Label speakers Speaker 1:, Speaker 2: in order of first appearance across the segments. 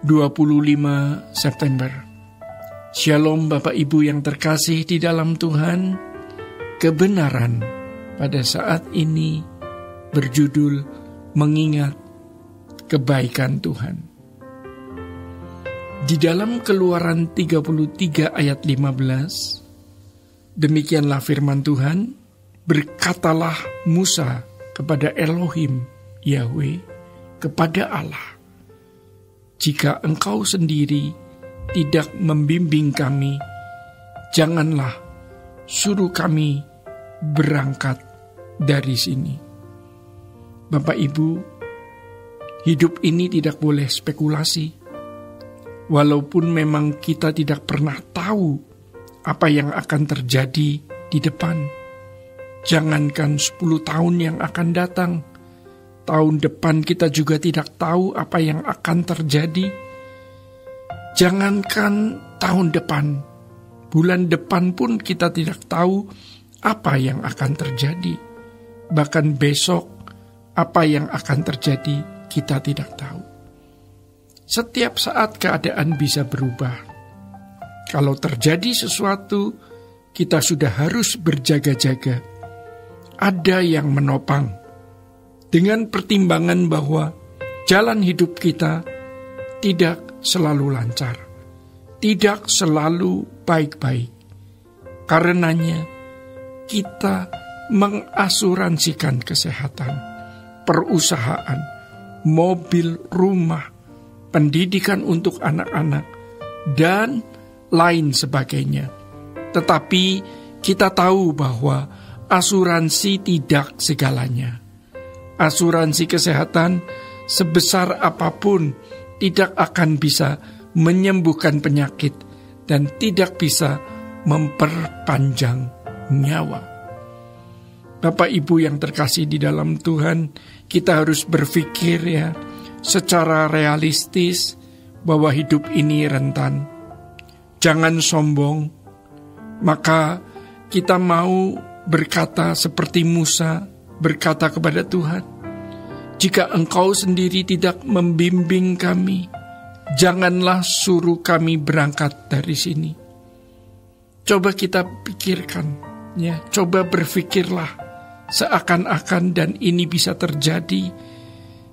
Speaker 1: 25 September. Shalom Bapak Ibu yang terkasih di dalam Tuhan. Kebenaran pada saat ini berjudul mengingat kebaikan Tuhan. Di dalam Keluaran 33 ayat 15, demikianlah firman Tuhan, berkatalah Musa kepada Elohim, Yahweh, kepada Allah, jika engkau sendiri tidak membimbing kami, janganlah suruh kami berangkat dari sini. Bapak Ibu, hidup ini tidak boleh spekulasi. Walaupun memang kita tidak pernah tahu apa yang akan terjadi di depan. Jangankan 10 tahun yang akan datang, tahun depan kita juga tidak tahu apa yang akan terjadi. Jangankan tahun depan, bulan depan pun kita tidak tahu apa yang akan terjadi. Bahkan besok, apa yang akan terjadi kita tidak tahu. Setiap saat keadaan bisa berubah. Kalau terjadi sesuatu, kita sudah harus berjaga-jaga. Ada yang menopang, dengan pertimbangan bahwa jalan hidup kita tidak selalu lancar, tidak selalu baik-baik. Karenanya kita mengasuransikan kesehatan, perusahaan, mobil, rumah, pendidikan untuk anak-anak, dan lain sebagainya. Tetapi kita tahu bahwa asuransi tidak segalanya. Asuransi kesehatan sebesar apapun tidak akan bisa menyembuhkan penyakit dan tidak bisa memperpanjang nyawa. Bapak Ibu yang terkasih di dalam Tuhan, kita harus berpikir secara realistis bahwa hidup ini rentan. Jangan sombong. Maka kita mau berkata seperti Musa berkata kepada Tuhan, jika engkau sendiri tidak membimbing kami, janganlah suruh kami berangkat dari sini. Coba kita pikirkan, coba berpikirlah seakan-akan dan ini bisa terjadi.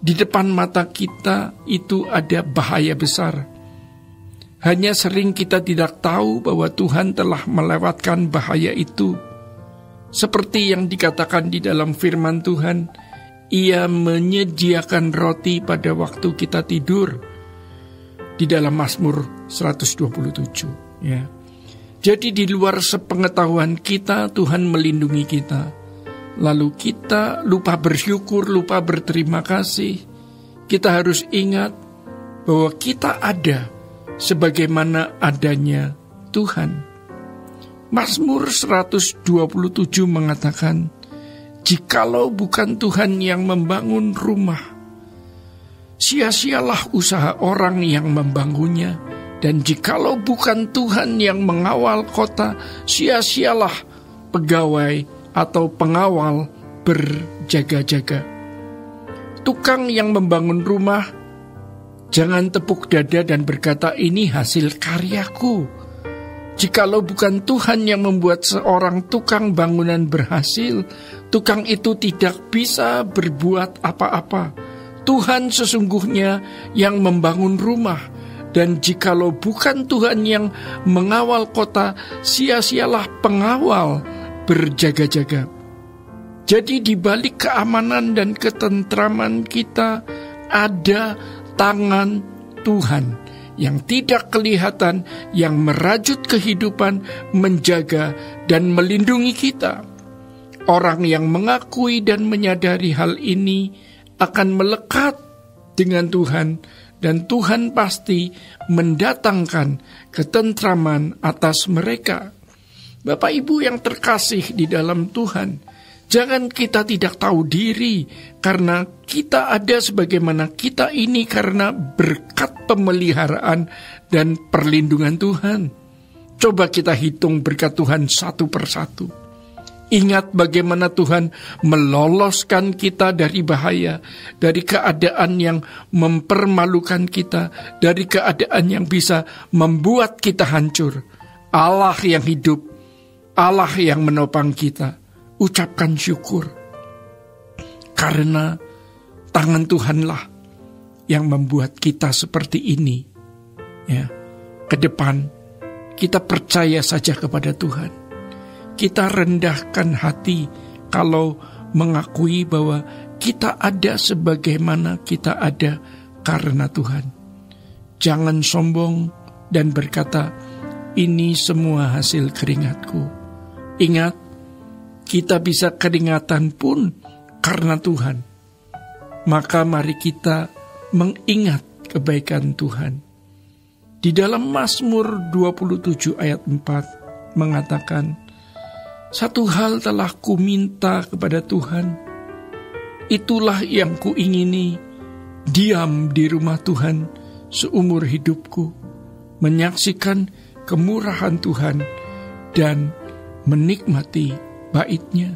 Speaker 1: Di depan mata kita itu ada bahaya besar. Hanya sering kita tidak tahu bahwa Tuhan telah melewatkan bahaya itu. Seperti yang dikatakan di dalam firman Tuhan, Ia menyediakan roti pada waktu kita tidur. Di dalam Mazmur 127. Jadi di luar sepengetahuan kita, Tuhan melindungi kita. Lalu kita lupa bersyukur, lupa berterima kasih. Kita harus ingat bahwa kita ada sebagaimana adanya Tuhan. Mazmur 127 mengatakan, jikalau bukan Tuhan yang membangun rumah, sia-sialah usaha orang yang membangunnya. Dan jikalau bukan Tuhan yang mengawal kota, sia-sialah pegawai atau pengawal berjaga-jaga. Tukang yang membangun rumah jangan tepuk dada dan berkata, ini hasil karyaku. Jikalau bukan Tuhan yang membuat seorang tukang bangunan berhasil, tukang itu tidak bisa berbuat apa-apa. Tuhan sesungguhnya yang membangun rumah. Dan jikalau bukan Tuhan yang mengawal kota, sia-sialah pengawal berjaga-jaga. Jadi di balik keamanan dan ketentraman kita ada tangan Tuhan yang tidak kelihatan, yang merajut kehidupan, menjaga dan melindungi kita. Orang yang mengakui dan menyadari hal ini akan melekat dengan Tuhan, dan Tuhan pasti mendatangkan ketentraman atas mereka. Bapak Ibu yang terkasih di dalam Tuhan, jangan kita tidak tahu diri, karena kita ada sebagaimana kita ini karena berkat pemeliharaan dan perlindungan Tuhan. Coba kita hitung berkat Tuhan satu persatu. Ingat bagaimana Tuhan meloloskan kita dari bahaya, dari keadaan yang mempermalukan kita, dari keadaan yang bisa membuat kita hancur. Allah yang hidup, Allah yang menopang kita. Ucapkan syukur, karena tangan Tuhanlah yang membuat kita seperti ini. Ya, ke depan kita percaya saja kepada Tuhan. Kita rendahkan hati kalau mengakui bahwa kita ada sebagaimana kita ada karena Tuhan. Jangan sombong dan berkata, ini semua hasil keringatku. Ingat, kita bisa keringatan pun karena Tuhan. Maka mari kita mengingat kebaikan Tuhan. Di dalam Mazmur 27 ayat 4 mengatakan, satu hal telah ku minta kepada Tuhan, itulah yang ku ingini, diam di rumah Tuhan seumur hidupku, menyaksikan kemurahan Tuhan dan menikmati bait-Nya.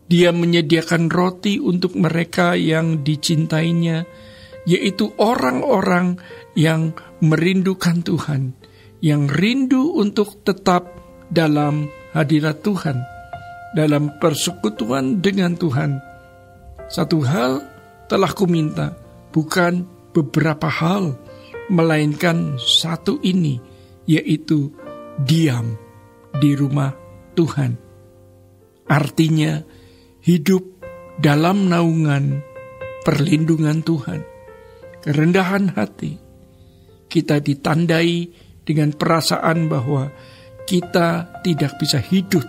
Speaker 1: Dia menyediakan roti untuk mereka yang dicintainya, yaitu orang-orang yang merindukan Tuhan, yang rindu untuk tetap dalam hadirat Tuhan, dalam persekutuan dengan Tuhan. Satu hal telah ku minta, bukan beberapa hal, melainkan satu ini, yaitu diam di rumah Tuhan. Artinya, hidup dalam naungan perlindungan Tuhan. Kerendahan hati, kita ditandai dengan perasaan bahwa kita tidak bisa hidup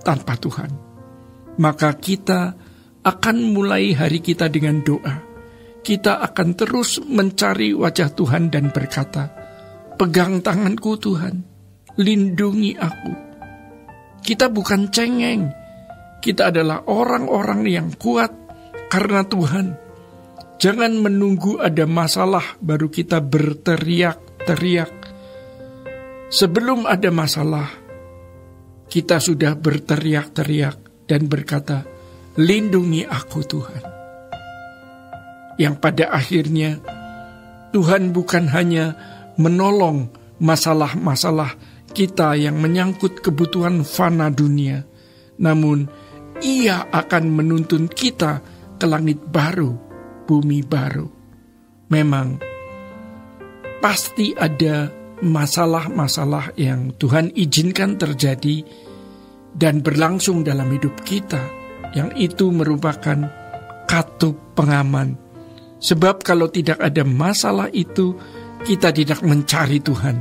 Speaker 1: tanpa Tuhan. Maka kita akan mulai hari kita dengan doa. Kita akan terus mencari wajah Tuhan dan berkata, pegang tanganku Tuhan, lindungi aku. Kita bukan cengeng. Kita adalah orang-orang yang kuat karena Tuhan. Jangan menunggu ada masalah baru kita berteriak-teriak. Sebelum ada masalah, kita sudah berteriak-teriak dan berkata, lindungi aku Tuhan. Yang pada akhirnya, Tuhan bukan hanya menolong masalah-masalah kita yang menyangkut kebutuhan fana dunia, namun Ia akan menuntun kita ke langit baru, bumi baru. Memang, pasti ada masalah-masalah yang Tuhan izinkan terjadi dan berlangsung dalam hidup kita, yang itu merupakan katup pengaman. Sebab kalau tidak ada masalah itu, kita tidak mencari Tuhan.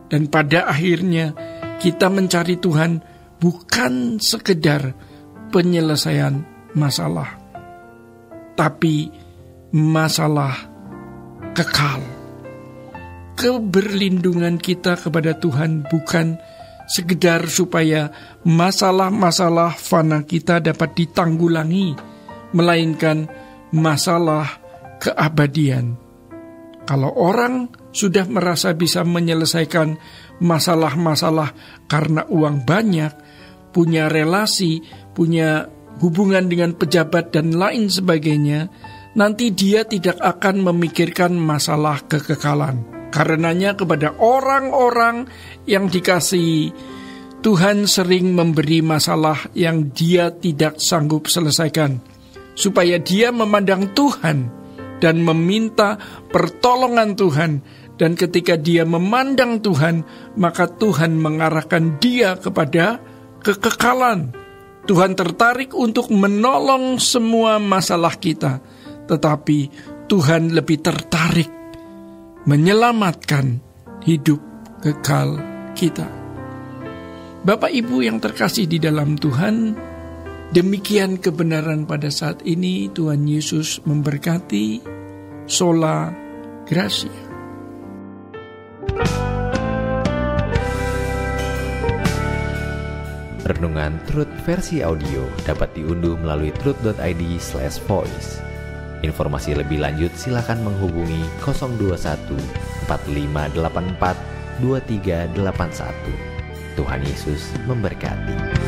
Speaker 1: Dan pada akhirnya kita mencari Tuhan bukan sekedar penyelesaian masalah, tapi masalah kekal. Keberlindungan kita kepada Tuhan bukan sekedar supaya masalah-masalah fana kita dapat ditanggulangi, melainkan masalah keabadian. Kalau orang sudah merasa bisa menyelesaikan masalah-masalah karena uang banyak, punya relasi, punya hubungan dengan pejabat dan lain sebagainya, nanti dia tidak akan memikirkan masalah kekekalan. Karenanya kepada orang-orang yang dikasihi, Tuhan sering memberi masalah yang dia tidak sanggup selesaikan, supaya dia memandang Tuhan dan meminta pertolongan Tuhan. Dan ketika dia memandang Tuhan, maka Tuhan mengarahkan dia kepada kekekalan. Tuhan tertarik untuk menolong semua masalah kita, tetapi Tuhan lebih tertarik menyelamatkan hidup kekal kita. Bapak Ibu yang terkasih di dalam Tuhan, demikian kebenaran pada saat ini. Tuhan Yesus memberkati. Sola Gracia.
Speaker 2: Renungan Truth versi audio dapat diunduh melalui truth.id/voice. Informasi lebih lanjut silakan menghubungi 021 4584 2381. Tuhan Yesus memberkati.